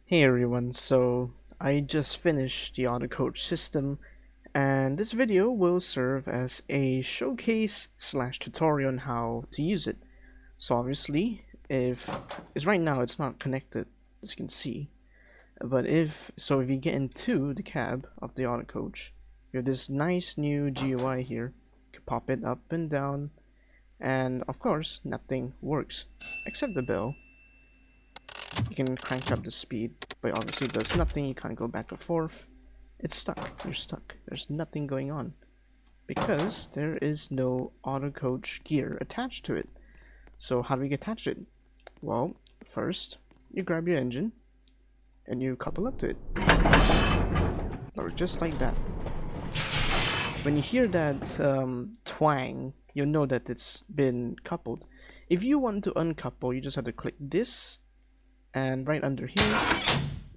Hey everyone, so I just finished the Autocoach system, and this video will serve as a showcase slash tutorial on how to use it. So obviously, if right now it's not connected, as you can see, but if you get into the cab of the Autocoach, you have this nice new GUI here. You can pop it up and down, and of course nothing works except the bell. You can crank up the speed, but obviously it does nothing. You can't go back and forth. It's stuck. You're stuck. There's nothing going on because there is no Autocoach gear attached to it. So how do we attach it? Well, first you grab your engine and you couple up to it, or just like that. When you hear that twang, you'll know that it's been coupled. If you want to uncouple, you just have to click this and right under here,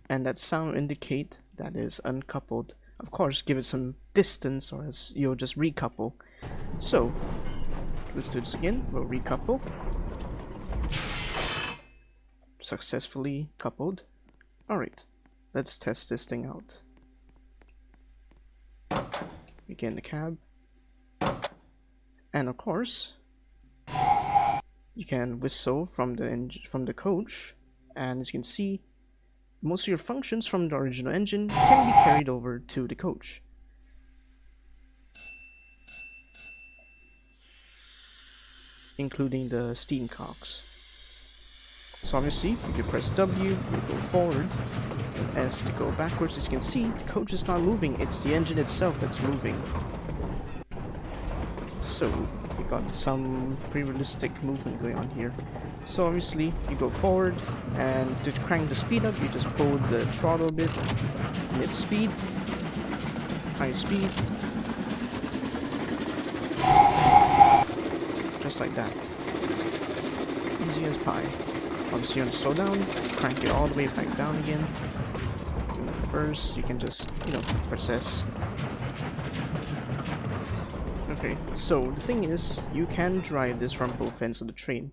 and that sound will indicate that is uncoupled. Of course, give it some distance or else you'll just recouple. So let's do this again. We'll recouple. Successfully coupled. Alright, let's test this thing out. We get in the cab, and of course you can whistle from the coach. And as you can see, most of your functions from the original engine can be carried over to the coach. Including the steam cocks. So obviously, if you press W, you go forward. As to go backwards, as you can see, the coach is not moving, it's the engine itself that's moving. So, we got some pretty realistic movement going on here. So obviously, you go forward, and to crank the speed up, you just pull the throttle a bit, mid-speed, high speed, just like that. Easy as pie. Obviously, you want to slow down, crank it all the way back down again. First, you can just, press S. Okay, so the thing is, you can drive this from both ends of the train.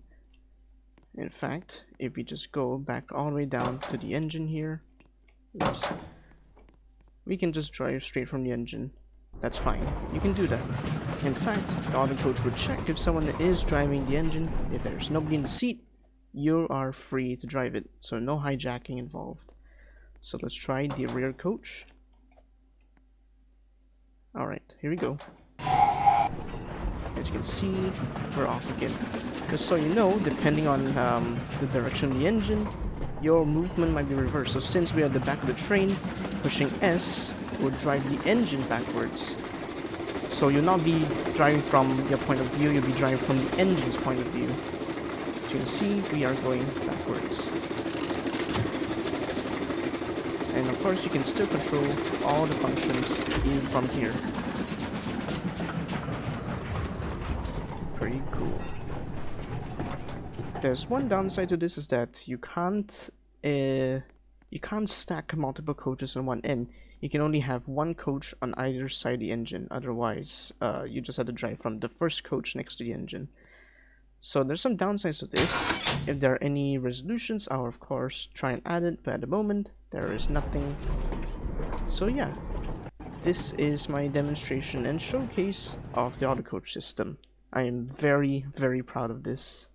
In fact, if we just go back all the way down to the engine here, oops, we can just drive straight from the engine. That's fine. You can do that. In fact, the Autocoach would check if someone is driving the engine. If there's nobody in the seat, you are free to drive it. So no hijacking involved. So let's try the rear coach. Alright, here we go. As you can see, we're off again. Just so you know, depending on the direction of the engine, your movement might be reversed. So since we are at the back of the train, pushing S will drive the engine backwards. So you'll not be driving from your point of view, you'll be driving from the engine's point of view. As you can see, we are going backwards. And of course, you can still control all the functions even from here. Pretty cool. There's one downside to this, is that you can't stack multiple coaches on one end. You can only have one coach on either side of the engine. Otherwise, you just have to drive from the first coach next to the engine. So there's some downsides to this. If there are any resolutions, I'll of course try and add it, but at the moment there is nothing. So yeah, this is my demonstration and showcase of the Autocoach system. I am very, very proud of this.